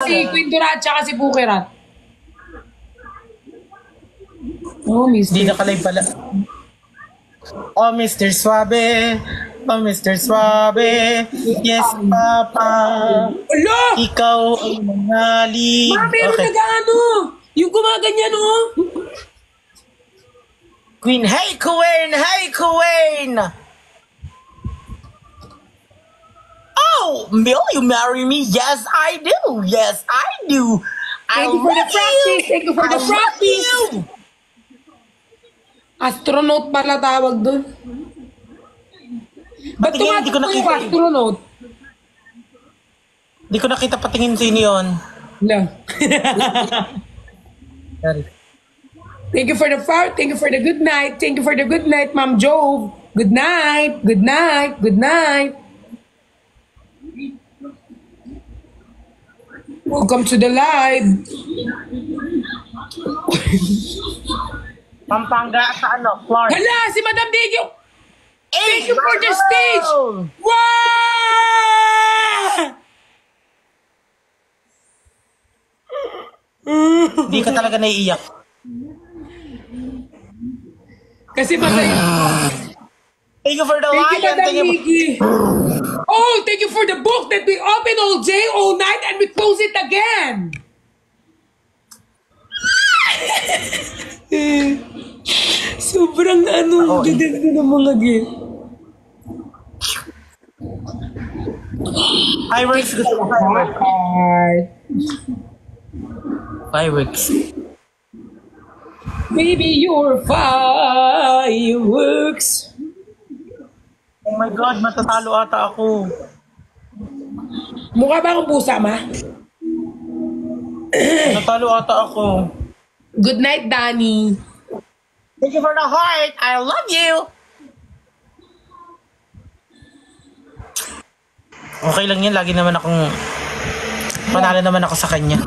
si Queen Dura at saka si Bukirat. Oh, Mr. Hindi nakalive pala. Oh, Mr. Suave. Oh, Mr. Suave. Yes, Papa. Ala! Ikaw ang mangalig. Ma, meron nag-ano. Yung gumaganyan, oh. Queen, hey, Queen! Hey, Queen! Oh, will you marry me? Yes, I do. Yes, I do. Thank you for the practice. Thank you for the practice. Astronaut pala tawag doon. Ba't Patingin, hindi ko tumatakbo yung nakita. astronaut? Hindi ko nakita patingin sino yun. No. Sorry. Thank you for the far. Thank you for the good night. Thank you for the good night, Ma'am Jove. Good night. Good night. Good night. Welcome to the live. Pampanga sa ano, Florida. Hala, si Madam Digyo. Thank you for the stage. Wow! Hindi ka talaga naiiyak. Kasi masaya. Thank you for the Thank you, lion. Madam Thank you. Diggy. Oh, thank you for the book that we open all day, all night, and we close it again. Sobrang ano, ganda ng mga gift. Fireworks. Gusto ko fireworks. Fireworks. Baby, your fireworks. Oh my God, matatalo ata ako. Mukha ba akong pusa, ma? Matatalo ata ako. Good night, Danny. Thank you for the heart. I love you. Okay lang yan. Lagi naman akong... Panalo naman ako sa kanya.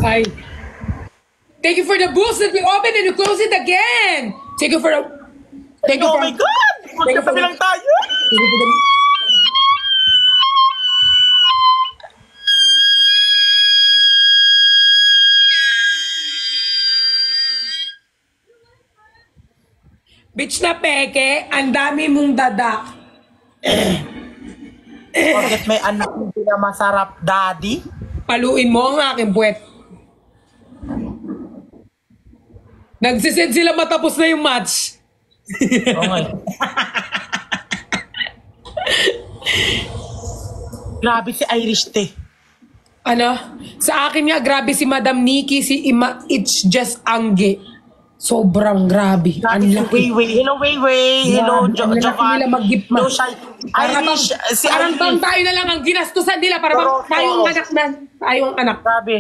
Hi. Thank you for the books that we open and we close it again. Thank you for the... Thank you Oh for... my God! Magkatabi lang tayo. Thank you for the... Bitch na peke, ang dami mong dada. Bakit may anak hindi na masarap, daddy? Paluin mo ang aking puwet. Nagsisend sila matapos na yung match. Okay. Grabe si Irish te. Ano? Sa akin nga, grabe si Madam Nikki, si Ima, it's just angge. Sobrang grabe. Grabe si Weiwei. Hello, Weiwei. Hello, Jovan. Nila mag-gift Hello, Shai. Irish. Si parang Irish. tayo na lang ang ginastusan nila para bang tayong anak na. Tayong anak. Grabe.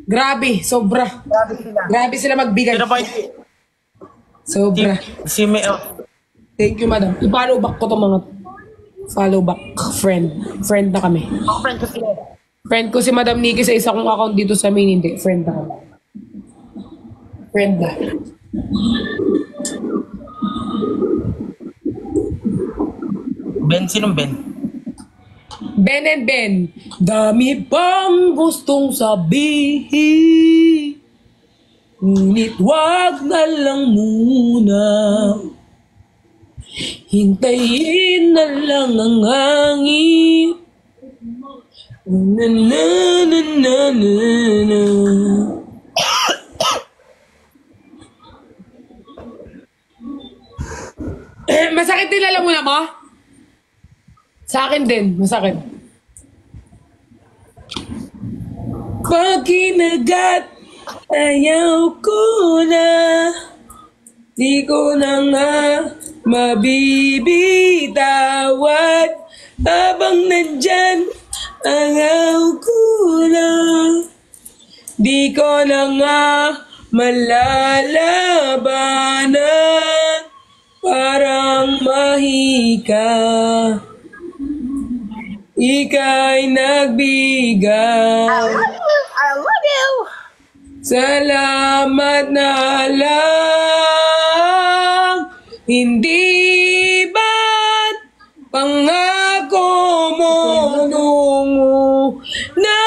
Grabe, sobra. Grabe sila. Grabe sila magbigay. Pero ba, Sobra. si Meo. Thank you, madam. I-follow back ko to mga follow back friend. Friend na kami. Ako friend ko sila. Friend ko si Madam Nikki sa isa kong account dito sa main. Hindi, friend na kami. Friend na. Ben, sinong Ben? Ben and Ben. Dami pang gustong sabihin. Ngunit wag na lang muna. Hintayin na lang ang hangin. Na na na na na na. Masakit din, alam mo na mo? Sa akin din, masakit. Pag kinagat, ayaw ko na. Di ko na nga mabibitawat. Habang nandyan, ayaw ko na. Di ko na nga malalabanan. Parang mahika, ika'y nagbigay. I love you. Salamat na lang. Hindi ba't pangako mo nung na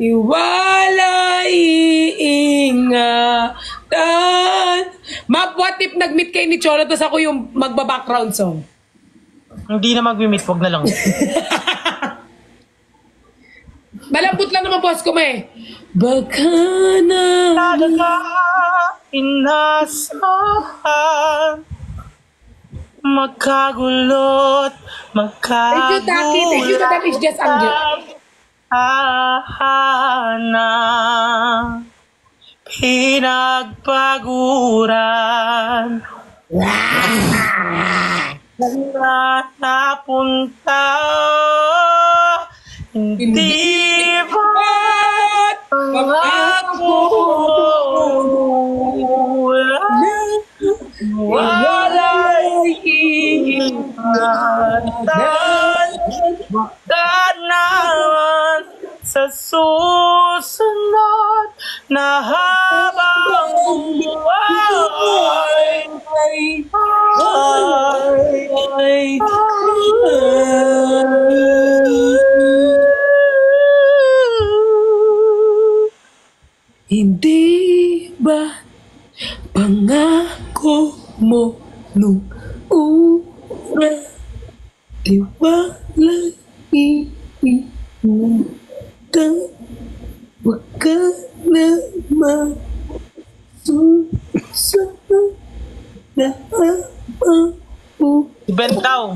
Iwalay ingatan. Map, what if nag-meet kayo ni Cholo tapos ako yung magba-background song? Hindi na mag-meet, wag na lang. Malambot lang naman boss ko eh. Baka na Talaga inasahan magkagulot, Thank you, Taki. Thank you, that is just ang na pinagpaguran na napunta hindi ba't ako walay ingatan naman sa susunod na habang buhay Hindi ba pangako mo nung una di walay ingatan wag ka naman susunod na habang Ibent daw.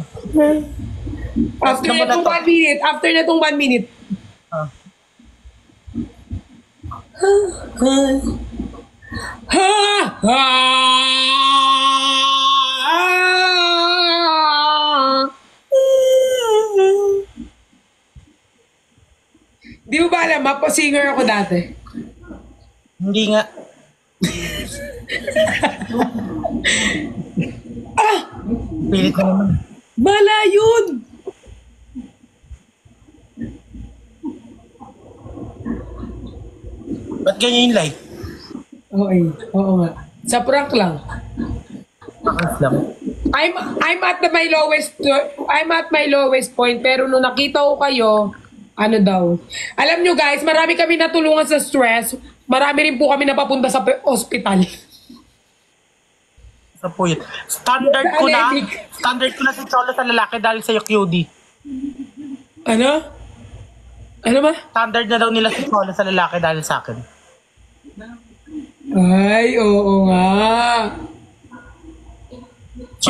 After na itong 1 minute. After na itong 1 minute. Di mo ba alam, mapa-singer ako dati. Hindi nga. Pilit na naman. Bala yun! Ba't ganyan yung life? Okay, oo nga. Sa prank lang. Pakas lang. I'm at my lowest point pero nung nakita ko kayo, ano daw. Alam nyo guys, marami kami natulungan sa stress. Marami rin po kami napapunta sa hospital. Sa puyit. Standard ko na si Cholo sa lalaki dahil sa QD. Ano? Ano ba? Standard na daw nila si Cholo sa lalaki dahil sa akin. Ay, oo nga.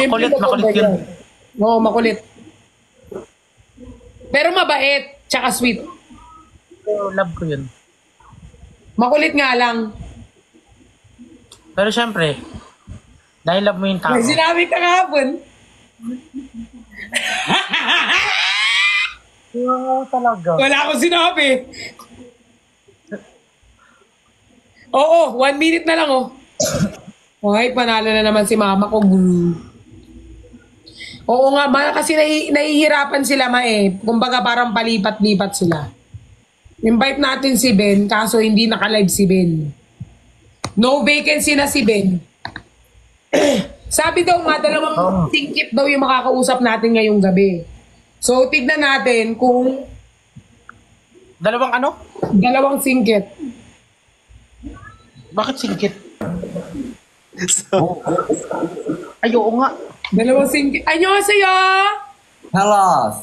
Makulit yun. Oo, makulit. Pero mabait, tsaka sweet. So, love ko yun. Makulit nga lang. Pero syempre, dahil love mo yung tao. May sinabi ka kahapon. Talaga. Wala akong sinabi. Oo, 1 minute na lang oh. Okay, panalo na naman si mama ko. Oo nga, kasi nahihirapan sila Kumbaga parang palipat-lipat sila. Invite natin si Ben, kaso hindi naka-live si Ben. No vacancy na si Ben. Sabi daw nga, 2 singkit daw yung makakausap natin ngayong gabi. So, tignan natin kung... 2 ano? 2 singkit. Bakit singkit? Ay, oo nga. 2 singkit. Annyeonghaseyo! Hello.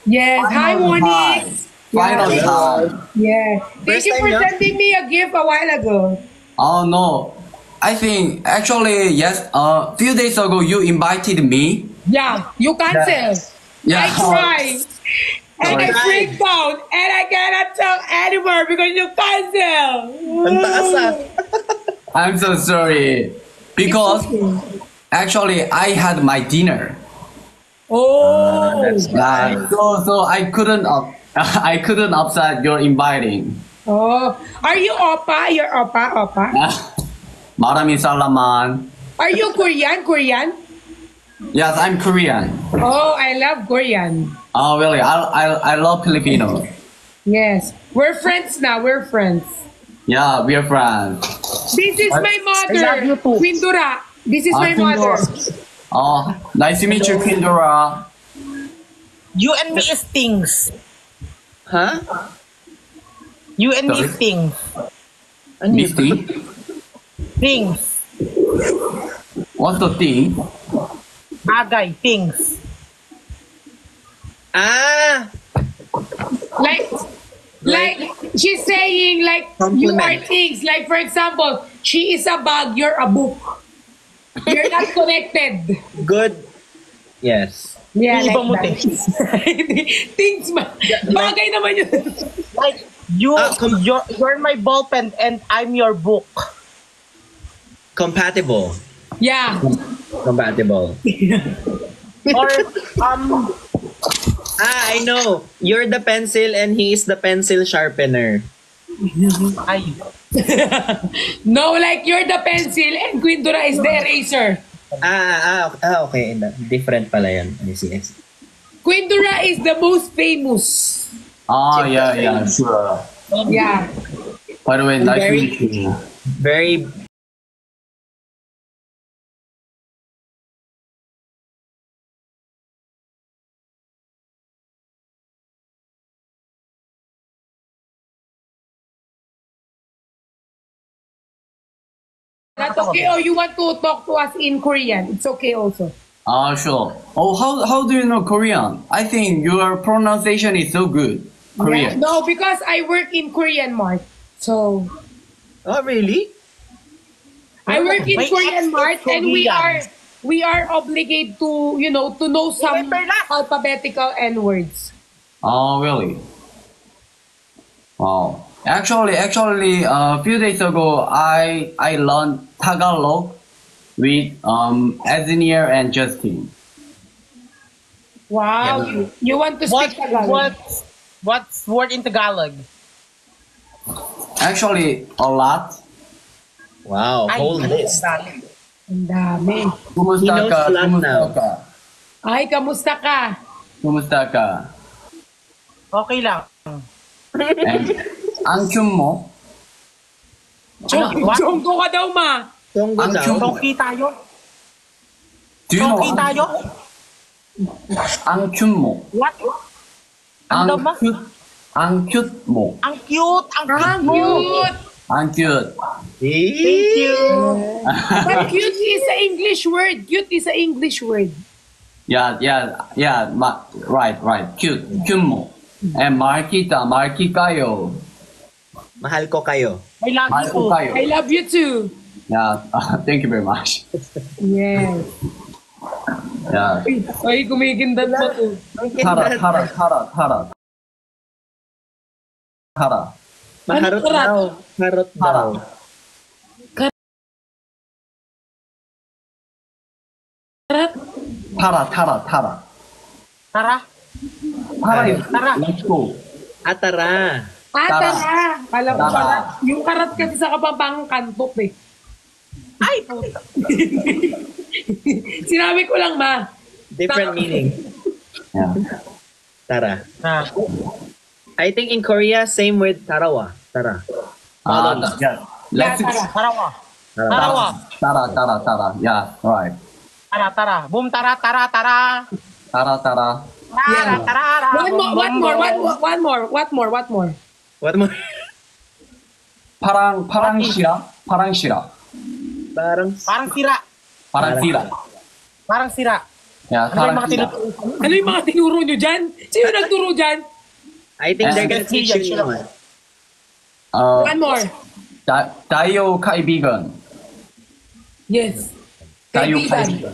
Yes. Hi, Woonik. Finally time. Yeah. Thank you for sending me a gift a while ago. Oh no. I think actually yes. Few days ago you invited me. Yeah. You cancel. Yeah. I cried. And I freaked out. And I cannot talk anymore because you cancel. I'm so sorry because actually I had my dinner. Oh. So I couldn't I couldn't upset your inviting. Oh. Are you Oppa? You're Oppa? Marami salaman. Are you Korean? Yes, I'm Korean. Oh, I love Korean. Oh really? I love Filipinos. Yes. We're friends now. We're friends. Yeah, we are friends. This is my mother. I love you too. Quindura. This is my mother. Oh, nice to meet you, Kindora. You and me is things. Huh? You and me Sorry? things. Misty? Things. What's the thing? Bagay. Things. Ah! Like she's saying like you are Compliment. things. Like for example, she is a bag, you're a book. You're not connected. Good. Yes. Yeah, Iba mo like that. Things ma. Bagay naman yun. Like, you're my ball pen and I'm your book. Compatible. Yeah. Compatible. Or, I know. You're the pencil and he is the pencil sharpener. ay, No, like you're the pencil and Queen Dora is the eraser. Okay. Different pala yun. I see. Queen Dora is the most famous. Ah, yeah, sure. Yeah. By the way, nice to Very- meet you. Very That's okay. Or you want to talk to us in Korean? It's okay also. Ah, sure. Oh, how do you know Korean? I think your pronunciation is so good. Yeah. Korean. No, because I work in Korean Mart. So Oh, really? I work in My Korean ex Mart is and Korean. we are obligated to, you know, to know some Perlas. alphabetical N words. Oh, really? Wow. Actually, a few days ago, I learned Tagalog with Aznier and Justin. Wow. You want to speak Tagalog? what's word in Tagalog? Actually, a lot. Wow. Ay, Whole ano list. yan? Ang dami. Kumusta He knows ka? a lot Kumusta now. ka? Ay, kamusta ka? Kumusta ka? Okay lang. And ang chum mo? What? Chonggo ka daw, ma. Tunggo Ang daw. chum- Tongki tayo? Do you know Tongki tayo? ang chum mo? What? Ang Ano daw ma? cute, ang cute mo. Ang cute! Ang cute Ang mo! cute. Ang cute. Thank you! But cute is an English word. Cute is an English word. Yeah. Right. Cute mo. And marki kayo. Mahal ko kayo. I love Mahal you ko po. kayo. I love you too. Yeah, thank you very much. Yes. Yeah. Ay, kumikindat pa to. Tara. Maharot Ano, daw. Harot daw. Karat. Tara. Tara! Tara yun. Tara. Let's go. Atara. Tara. Alam ko Tara. karat. Yung karat kasi sa Kapampangan kantok eh. Ay, puta! Sinabi ko lang, ma. Different meaning. Yeah. Tara. Ah, I think in Korea, same with tarawa. Tara. Yeah. Let's Tara. tarawa! Tara. Tarawa! Tara. Yeah, right. Tara! Boom, tara! Tara. Tara, tara! One more. What more? What more? 파랑 시라. Parang Parang sira. Yeah, Ano yung mga 파랑 시라. tinuturo? Ano yung mga tinuro nyo dyan? Sino nagturo dyan? I think they're gonna teach you naman. One more. Tayo kaibigan. Yes. Tayo Kaibigan.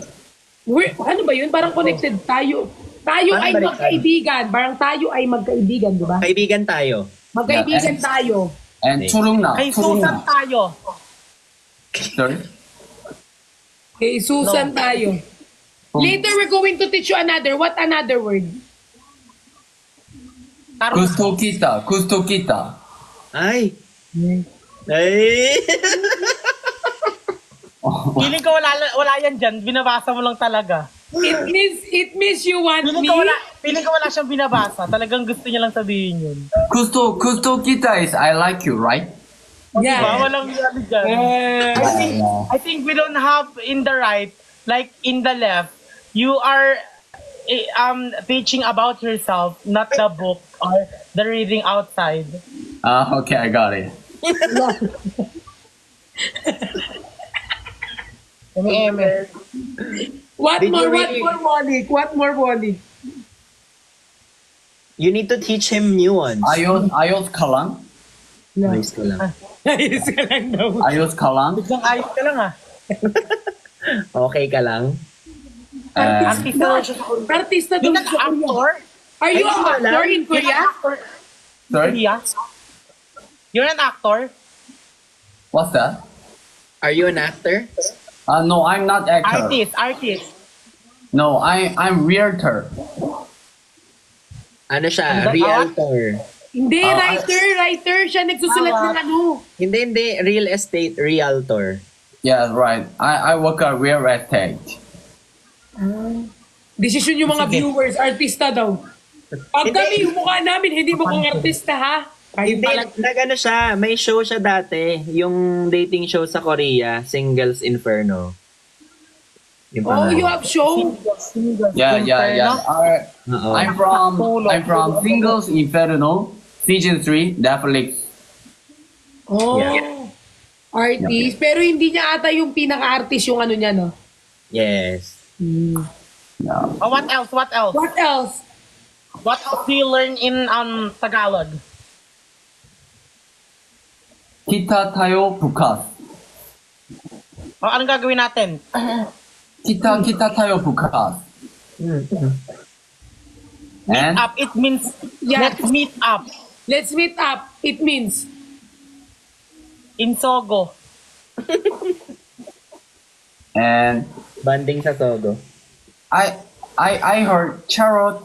Ano ba yun? Parang connected. Tayo Paano ay baliktad? magkaibigan. Parang tayo ay magkaibigan, di ba? Kaibigan tayo. Magkaibigan Yeah, tayo. And tulungna. Kay Susan tayo. Sorry? Kay Susan tayo. Later, we're going to teach you another. What another word? Gusto kita. Ay. Ay. Feeling ko wala yan dyan. Binabasa mo lang talaga. It means you want me. Feeling ko wala siyang binabasa. Talagang gusto niya lang sabihin yun. Gusto kita is I like you, right? Yeah. Diba? Walang yan dyan. I think we don't have in the right, like in the left, you are teaching about yourself, not the book or the reading outside. Okay, I got it. Eme. What Did more? you What really- more, Wonick? What more, Wonick? You need to teach him new ones. Ayos kalang. Nice ko lang. Ayos ka lang daw. Ayos kalang. Biglang ayos ka lang ah. Okay ka lang? Artista daw siya sa Korea. Artista daw You're siya an sa Korea. actor? Are you Ay, an wala. actor in Korea? Sorry, Korea? You're an actor? what's that? Are you an actor? No, I'm not actor. Artist. No, I'm realtor. Ano siya? Ano ba? Realtor. Hindi, Ah, writer. Siya nagsusulat ng ano. Hindi. Real estate realtor. Yeah, right. I work at real estate. Desisyon yung mga Sige. viewers, artista daw. Pag Hindi. kami, yung mukha namin, hindi mukhang artista, ha? Kayo Hindi, pala. nag-ano siya. May show siya dati. Yung dating show sa Korea. Singles Inferno. Yung Oh, pangalan. you have show? Yeah. Oo. I'm from Singles Inferno season 3 Netflix. Oh. Yeah. Artist. Pero hindi niya ata yung pinaka-artist yung ano niya, no? Yes. Yeah. Oh, what else? What else? What else do you learn in Tagalog? Kita tayo bukas. O, anong gagawin natin? Kita tayo bukas. And Up, it means Yeah. let's meet up Let's meet up. It means, in Sogo. and Banding sa Sogo. I heard Charot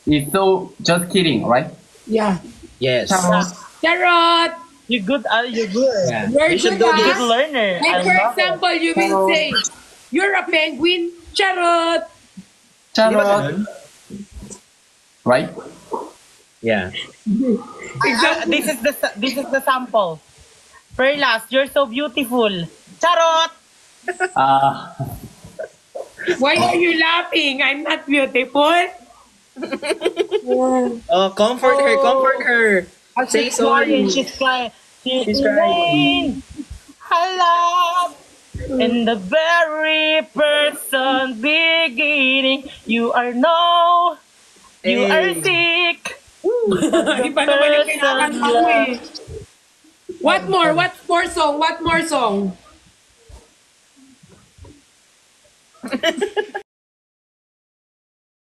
is so just kidding, right? yeah. Yes. Charot! You're good. You're good. Yeah. You're You should good, do ah. Good learner. Like, I for love it. example, you will say, you're a penguin. Charot! Di ba Charot, ganun? right? Yeah. This is the sample. Perlas, you're so beautiful. Charot! Why are you laughing? I'm not beautiful. Oh, comfort her. Say She's crying. sorry. She's crying. She's crying. I love. In the very person beginning, you are no. You are Hey. sick. Iba naman yung kinakanta ko eh. What more? What more song? What more song?